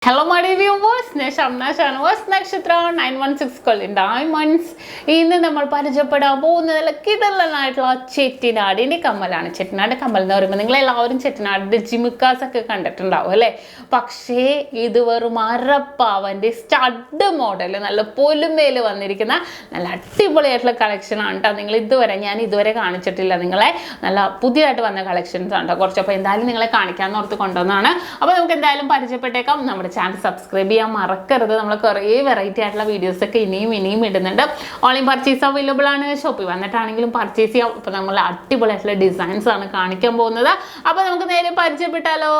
Hello my dear viewers, SHAMNA channel Nakshathra 916 Golden Diamonds. ഇന്ന് നമ്മൾ പരിചയപ്പെടാൻ പോകുന്നത് കിടലനായിട്ടുള്ള ചെട്ടിനാടിന്റെ കമ്മലാണ്. ചെട്ടിനാട് കമ്മൽ എന്ന് പറയുമ്പോൾ നിങ്ങൾ എല്ലാവരും ചെട്ടിനാടിന്റെ ജിമിക്കാസ് ഒക്കെ കണ്ടിട്ടുണ്ടാവും അല്ലേ? പക്ഷേ ഇത് വെറും അരപ്പാവന്റെ സ്റ്റഡ് മോഡൽ നല്ല പൊലുമേൽ വന്നിരിക്കുന്ന നല്ല അടിപൊളിയായിട്ടുള്ള കളക്ഷൻ ആണ് കേട്ടോ. നിങ്ങൾ ഞാൻ ഇതുവരെ കാണിച്ചിട്ടില്ല നിങ്ങളെ. നല്ല പുതിയതായിട്ട് വന്ന കളക്ഷൻസ് ആണ് കേട്ടോ. കുറച്ചപ്പോൾ എന്തായാലും നിങ്ങളെ കാണിക്കാമെന്ന് ഓർത്ത് കൊണ്ടുവന്നതാണ്. അപ്പോൾ നമുക്ക് എന്തായാലും പരിചയപ്പെട്ടേക്കാം. നമ്മുടെ ചാനൽ സബ്സ്ക്രൈബ് ചെയ്യാൻ മറക്കരുത്. നമ്മൾ കുറേ വെറൈറ്റി ആയിട്ടുള്ള വീഡിയോസ് ഒക്കെ ഇനിയും ഇടുന്നുണ്ട്. ഓൺലൈൻ പർച്ചേസ് അവൈലബിൾ ആണ്. ഷോപ്പിൽ വന്നിട്ടാണെങ്കിലും പർച്ചേസ് ചെയ്യാം. അപ്പോൾ നമ്മൾ അടിപൊളിയായിട്ടുള്ള ഡിസൈൻസ് ആണ് കാണിക്കാൻ പോകുന്നത്. അപ്പോൾ നമുക്ക് നേരെ പരിചയപ്പെട്ടാലോ?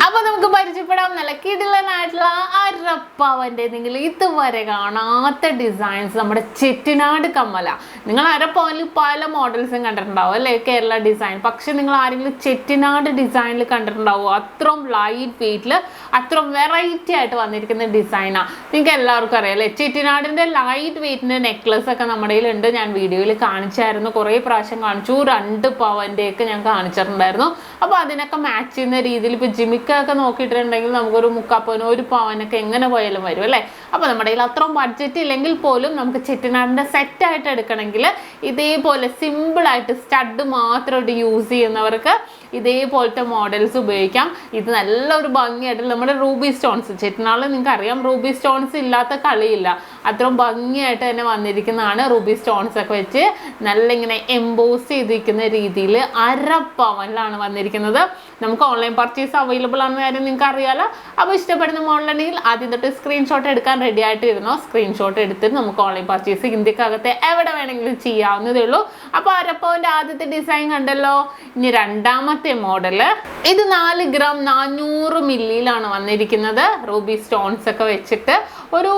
അപ്പോൾ നമുക്ക് പരിചയപ്പെടാം. നല്ല കിടിലനായിട്ടുള്ള അരപ്പവന്റെ നിങ്ങൾ ഇതുവരെ കാണാത്ത ഡിസൈൻസ് നമ്മുടെ ചെട്ടിനാട് കമ്മല. നിങ്ങൾ അരപ്പവനിൽ പല മോഡൽസും കണ്ടിട്ടുണ്ടാവും അല്ലേ? കേരള ഡിസൈൻ. പക്ഷെ നിങ്ങൾ ആരെങ്കിലും ചെട്ടിനാട് ഡിസൈനിൽ കണ്ടിട്ടുണ്ടാവും? അത്രയും ലൈറ്റ് വെയിറ്റിൽ അത്രയും വെറൈറ്റി ആയിട്ട് വന്നിരിക്കുന്ന ഡിസൈനാണ്. നിങ്ങൾക്ക് എല്ലാവർക്കും അറിയാം അല്ലേ? ചെട്ടിനാടിൻ്റെ ലൈറ്റ് വെയിറ്റിൻ്റെ നെക്ലസ് ഒക്കെ നമ്മുടെ കയ്യിലുണ്ട്. ഞാൻ വീഡിയോയിൽ കാണിച്ചായിരുന്നു, കുറേ പ്രാവശ്യം കാണിച്ചു. 2 പവൻ്റെയൊക്കെ ഞാൻ കാണിച്ചിട്ടുണ്ടായിരുന്നു. അപ്പോൾ അതിനൊക്കെ മാച്ച് ചെയ്യുന്ന രീതിയിൽ ഇപ്പോൾ ജിമിക്കൊക്കെ നോക്കിയിട്ടുണ്ടെങ്കിൽ നമുക്കൊരു 3/4 പവനോ 1 പവനൊക്കെ എങ്ങനെ പോയാലും വരും അല്ലേ? അപ്പോൾ നമ്മുടെ കയ്യിൽ അത്രയും ബഡ്ജറ്റ് ഇല്ലെങ്കിൽ പോലും നമുക്ക് ചെട്ടിനാടിൻ്റെ സെറ്റായിട്ട് എടുക്കണമെങ്കിൽ ഇതേപോലെ സിമ്പിളായിട്ട് സ്റ്റഡ് മാത്രമായിട്ട് യൂസ് ചെയ്യുന്നവർക്ക് ഇതേപോലത്തെ മോഡൽസ് ഉപയോഗിക്കാം. ഇത് നല്ലൊരു ഭംഗിയായിട്ട് നമ്മുടെ റൂബി സ്റ്റോൺസ്, ചെട്ടിനാളിൽ നിങ്ങൾക്ക് അറിയാം റൂബി സ്റ്റോൺസ് ഇല്ലാത്ത കളിയില്ല. അത്രയും ഭംഗിയായിട്ട് തന്നെ വന്നിരിക്കുന്നതാണ്. റൂബി സ്റ്റോൺസ് ഒക്കെ വെച്ച് നല്ല ഇങ്ങനെ എംബോസ് ചെയ്തിരിക്കുന്ന രീതിയിൽ അരപ്പവനിലാണ് വന്നിരിക്കുന്നത്. നമുക്ക് ഓൺലൈൻ പർച്ചേസ് അവൈലബിൾ ആണെന്ന കാര്യം നിങ്ങൾക്ക് അറിയാലോ. അപ്പോൾ ഇഷ്ടപ്പെടുന്ന മോഡലുണ്ടെങ്കിൽ ആദ്യം തൊട്ട് സ്ക്രീൻഷോട്ട് എടുക്കാൻ റെഡി ആയിട്ട് ഇരുന്നോ. സ്ക്രീൻഷോട്ട് എടുത്തിട്ട് നമുക്ക് ഓൺലൈൻ പർച്ചേസ് ഇന്ത്യക്കകത്തെ എവിടെ വേണമെങ്കിലും ചെയ്യാവുന്നതേ ഉള്ളൂ. അപ്പോൾ അരപ്പവൻ്റെ ആദ്യത്തെ ഡിസൈൻ കണ്ടല്ലോ. ഇനി രണ്ടാമത്തെ മോഡല്, ഇത് 4 ഗ്രാം 400 മില്ലിയിലാണ് വന്നിരിക്കുന്നത്. റൂബി സ്റ്റോൺസ് ഒക്കെ വെച്ചിട്ട് ഒരു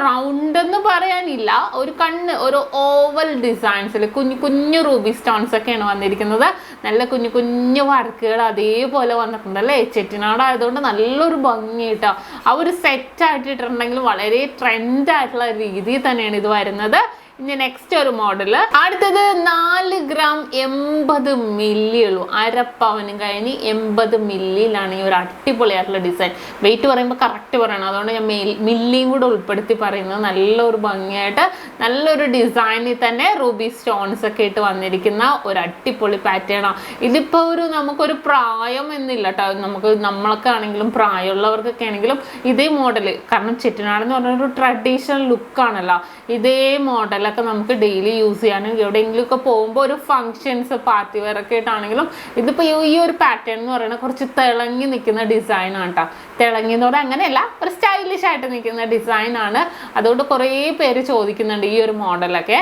റൗണ്ട് എന്ന് പറയാനില്ല, ഒരു ഒരു ഓവൽ ഡിസൈൻസിൽ കുഞ്ഞു റൂബി സ്റ്റോൺസ് ഒക്കെയാണ് വന്നിരിക്കുന്നത്. നല്ല കുഞ്ഞു വർക്കുകൾ അതേപോലെ വന്നിട്ടുണ്ടല്ലേ? ചെട്ടിനാട് ആയതുകൊണ്ട് നല്ലൊരു ഭംഗി കേട്ടോ. ആ ഒരു സെറ്റായിട്ട് ഇട്ടിട്ടുണ്ടെങ്കിൽ വളരെ ട്രെൻഡായിട്ടുള്ള രീതിയിൽ തന്നെയാണ് ഇത് വരുന്നത്. ഇനി നെക്സ്റ്റ് ഒരു മോഡല്, അടുത്തത് 4 ഗ്രാം 80 മില്ലി ഉള്ളൂ. അരപ്പവനും കഴിഞ്ഞ് 80 മില്ലിയിലാണ് ഈ ഒരു അടിപൊളിയായിട്ടുള്ള ഡിസൈൻ. വെയിറ്റ് പറയുമ്പോൾ കറക്റ്റ് പറയണം, അതുകൊണ്ട് ഞാൻ മില്ലിയും കൂടെ ഉൾപ്പെടുത്തി പറയുന്നത്. നല്ലൊരു ഭംഗിയായിട്ട് നല്ലൊരു ഡിസൈനിൽ തന്നെ റൂബി സ്റ്റോൺസ് ഒക്കെ ഇട്ട് വന്നിരിക്കുന്ന ഒരു അടിപൊളി പാറ്റേണാണ്. ഇതിപ്പോൾ നമുക്കൊരു പ്രായം എന്നില്ല കേട്ടോ. നമ്മളൊക്കെ ആണെങ്കിലും പ്രായമുള്ളവർക്കൊക്കെ ആണെങ്കിലും ഇതേ മോഡല്, കാരണം ചെട്ടിനാട് എന്ന് പറഞ്ഞൊരു ട്രഡീഷണൽ ലുക്കാണല്ലോ. ഇതേ മോഡൽ ഒക്കെ നമുക്ക് ഡെയിലി യൂസ് ചെയ്യാനും എവിടെയെങ്കിലും ഒക്കെ പോകുമ്പോൾ ഒരു ഫങ്ഷൻസ് പാർട്ടി വെയർ ഒക്കെ ആയിട്ടാണെങ്കിലും ഇതിപ്പോൾ ഈ ഒരു പാറ്റേൺ എന്ന് പറയുന്നത് കുറച്ച് തിളങ്ങി നിൽക്കുന്ന ഡിസൈനാണ് കേട്ടോ. തിളങ്ങി എന്ന് പറഞ്ഞാൽ അങ്ങനെയല്ല, ഒരു സ്റ്റൈലിഷ് ആയിട്ട് നിൽക്കുന്ന ഡിസൈനാണ്. അതുകൊണ്ട് കുറേ പേര് ചോദിക്കുന്നുണ്ട് ഈ ഒരു മോഡലൊക്കെ.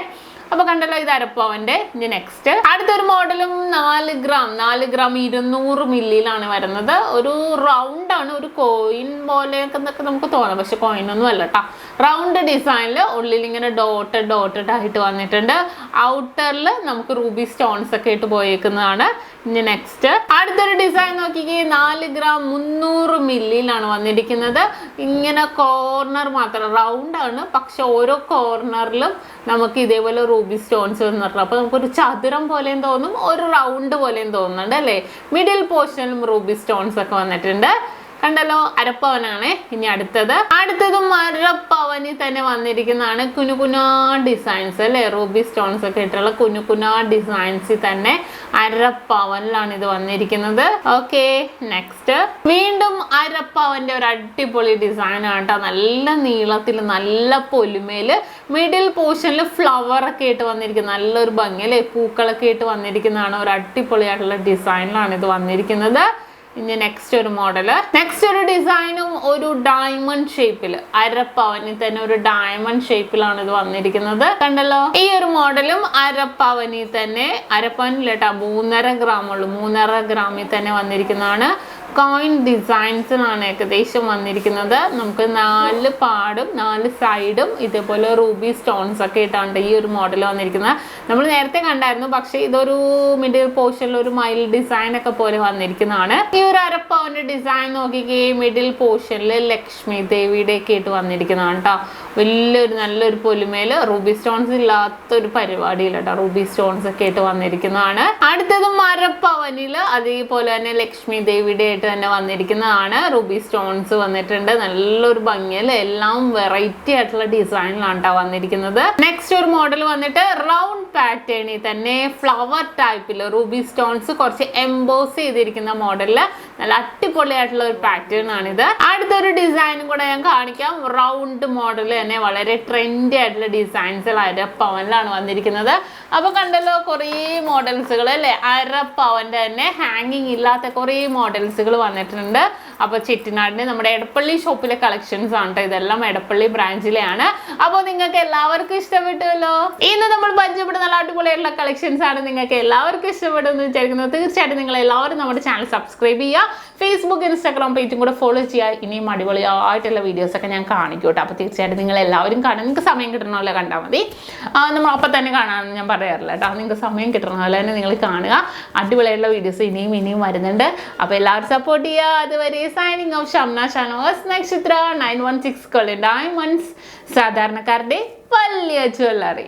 അപ്പോൾ കണ്ടല്ലോ, ഇത് അരപ്പവൻ്റെ. ഇനി നെക്സ്റ്റ് അടുത്തൊരു മോഡലും 4 ഗ്രാം 200 മില്ലിയിലാണ് വരുന്നത്. ഒരു റൗണ്ടാണ്, ഒരു കോയിൻ പോലെയൊക്കെ നമുക്ക് തോന്നാം, പക്ഷെ കോയിനൊന്നും അല്ല കേട്ടോ. റൗണ്ട് ഡിസൈനിൽ ഉള്ളിൽ ഇങ്ങനെ ഡോട്ടഡ് ആയിട്ട് വന്നിട്ടുണ്ട്. ഔട്ടറിൽ നമുക്ക് റൂബി സ്റ്റോൺസ് ഒക്കെ ഇട്ട് പോയേക്കുന്നതാണ്. ഇനി നെക്സ്റ്റ് അടുത്തൊരു ഡിസൈൻ നോക്കിക്കേ. 4 ഗ്രാം 300 മില്ലിയിലാണ് വന്നിരിക്കുന്നത്. ഇങ്ങനെ കോർണർ മാത്രം റൗണ്ടാണ്, പക്ഷെ ഓരോ കോർണറിലും നമുക്ക് ഇതേപോലെ റൂബി സ്റ്റോൺസ് വന്നിട്ടുണ്ട്. അപ്പോൾ നമുക്കൊരു ചതുരം പോലെയും തോന്നും, ഒരു റൗണ്ട് പോലെയും തോന്നുന്നുണ്ട് അല്ലേ? മിഡിൽ പോർഷനിലും റൂബി സ്റ്റോൺസ് ഒക്കെ വന്നിട്ടുണ്ട്. കണ്ടല്ലോ, അരപ്പവനാണ്. ഇനി അടുത്തതും അരപ്പവനിൽ തന്നെ വന്നിരിക്കുന്നതാണ്. കുനുകുനാ ഡിസൈൻസ് അല്ലേ? റൂബി സ്റ്റോൺസ് ഒക്കെ ഇട്ടുള്ള കുനുകുനാ ഡിസൈൻസിൽ തന്നെ അരപ്പവനിലാണ് ഇത് വന്നിരിക്കുന്നത്. ഓക്കെ, നെക്സ്റ്റ് വീണ്ടും അരപ്പവന്റെ ഒരു അടിപൊളി ഡിസൈൻ ആണ് കേട്ടോ. നല്ല നീളത്തിൽ നല്ല പൊലിമയില് മിഡിൽ പോർഷനിൽ ഫ്ലവർ ഒക്കെ ഇട്ട് വന്നിരിക്കുന്നത്. നല്ലൊരു ഭംഗി അല്ലേ? പൂക്കളൊക്കെ ഇട്ട് വന്നിരിക്കുന്നതാണ്. ഒരു അടിപൊളിയായിട്ടുള്ള ഡിസൈനിലാണ് ഇത് വന്നിരിക്കുന്നത്. ഇനി നെക്സ്റ്റ് ഒരു മോഡല്, നെക്സ്റ്റ് ഒരു ഡിസൈനും ഒരു ഡയമണ്ട് ഷേപ്പിൽ, അരപ്പവനിൽ തന്നെ ഒരു ഡയമണ്ട് ഷേപ്പിലാണ് ഇത് വന്നിരിക്കുന്നത്. കണ്ടല്ലോ, ഈ ഒരു മോഡലും അരപ്പവനിൽ തന്നെ, അരപ്പവനിൽ കേട്ടോ 3.5 ഗ്രാം ഉള്ളൂ. 3.5 ഗ്രാമിൽ തന്നെ വന്നിരിക്കുന്നതാണ്. കോയിൻ ഡിസൈൻസിനാണ് ഏകദേശം വന്നിരിക്കുന്നത്. നമുക്ക് 4 പാടും 4 സൈഡും ഇതേപോലെ റൂബി സ്റ്റോൺസ് ഒക്കെ ഇട്ടാണ്ട് ഈ ഒരു മോഡൽ വന്നിരിക്കുന്നത്. നമ്മൾ നേരത്തെ കണ്ടായിരുന്നു, പക്ഷേ ഇതൊരു മിഡിൽ പോർഷനിൽ ഒരു മയിൽ ഡിസൈൻ ഒക്കെ പോലെ വന്നിരിക്കുന്നതാണ്. ഈ ഒരു അരപ്പവന്റെ ഡിസൈൻ നോക്കിക്കേ. മിഡിൽ പോർഷനിൽ ലക്ഷ്മി ദേവിയുടെ ഒക്കെ ഇട്ട് വന്നിരിക്കുന്നതാണ് കേട്ടോ. നല്ലൊരു പൊലിമേല് റൂബി സ്റ്റോൺസ് ഇല്ലാത്തൊരു പരിപാടിയില്ല കേട്ടോ. റൂബി സ്റ്റോൺസ് ഒക്കെ ഇട്ട് വന്നിരിക്കുന്നതാണ്. അടുത്തതും അരപ്പവനിൽ അതേപോലെ തന്നെ ലക്ഷ്മി ദേവിയുടെ ആയിട്ട് ആയിട്ട് തന്നെ വന്നിരിക്കുന്നതാണ്. റൂബി സ്റ്റോൺസ് വന്നിട്ടുണ്ട്, നല്ലൊരു ഭംഗിയിൽ എല്ലാം വെറൈറ്റി ആയിട്ടുള്ള ഡിസൈനിലാണ് കേട്ടോ വന്നിരിക്കുന്നത്. നെക്സ്റ്റ് ഒരു മോഡൽ വന്നിട്ട് റൗണ്ട് പാറ്റേണിൽ തന്നെ ഫ്ലവർ ടൈപ്പിൽ റൂബി സ്റ്റോൺസ് കുറച്ച് എംബോസ് ചെയ്തിരിക്കുന്ന മോഡലിൽ നല്ല അടിപൊളിയായിട്ടുള്ള ഒരു പാറ്റേൺ ആണിത്. അടുത്തൊരു ഡിസൈനും കൂടെ ഞാൻ കാണിക്കാം. റൗണ്ട് മോഡൽ തന്നെ വളരെ ട്രെൻഡി ആയിട്ടുള്ള ഡിസൈൻസിൽ അരപ്പവനിലാണ് വന്നിരിക്കുന്നത്. അപ്പൊ കണ്ടല്ലോ കുറേ മോഡൽസുകൾ അല്ലേ, അരപ്പവന്റെ തന്നെ ഹാങ്ങിങ് ഇല്ലാത്ത കുറേ മോഡൽസുകൾ വന്നിട്ടുണ്ട്. അപ്പൊ ചെട്ടിനാടിന് നമ്മുടെ എടപ്പള്ളി ഷോപ്പിലെ കളക്ഷൻസ് ആണ് കേട്ടോ, ഇതെല്ലാം എടപ്പള്ളി ബ്രാഞ്ചിലെയാണ്. അപ്പോൾ നിങ്ങൾക്ക് എല്ലാവർക്കും ഇഷ്ടപ്പെട്ടുവല്ലോ. ഇന്ന് നമ്മൾ പരിചയപ്പെടുന്ന നല്ല അടിപൊളിയായിട്ടുള്ള കളക്ഷൻസ് ആണ്, നിങ്ങൾക്ക് എല്ലാവർക്കും ഇഷ്ടപ്പെടുമെന്ന് വിചാരിക്കുന്നത്. തീർച്ചയായിട്ടും നിങ്ങൾ എല്ലാവരും നമ്മുടെ ചാനൽ സബ്സ്ക്രൈബ് ചെയ്യുക, ഫേസ്ബുക്ക് ഇൻസ്റ്റാഗ്രാം പേജും കൂടെ ഫോളോ ചെയ്യുക. ഇനിയും അടിപൊളിയായിട്ടുള്ള വീഡിയോസൊക്കെ ഞാൻ കാണിക്കും കേട്ടോ. അപ്പോൾ തീർച്ചയായിട്ടും നിങ്ങൾ എല്ലാവരും കാണാൻ, നിങ്ങൾക്ക് സമയം കിട്ടണ പോലെ കണ്ടാൽ മതി. നമ്മൾ അപ്പം തന്നെ കാണാമെന്ന് ഞാൻ പറയാറില്ല കേട്ടോ, നിങ്ങൾക്ക് സമയം കിട്ടണ പോലെ തന്നെ നിങ്ങൾ കാണുക. അടിപൊളിയായിട്ടുള്ള വീഡിയോസ് ഇനിയും വരുന്നുണ്ട്. അപ്പോൾ എല്ലാവരും സപ്പോർട്ട് ചെയ്യുക. അതുവരെ സൈനിങ് ഓഫ് ഷംന ഷാനവാസ്, നക്ഷത്ര 916 ഡയമണ്ട്സ്, സാധാരണക്കാരുടെ വലിയ ജ്വല്ലറി.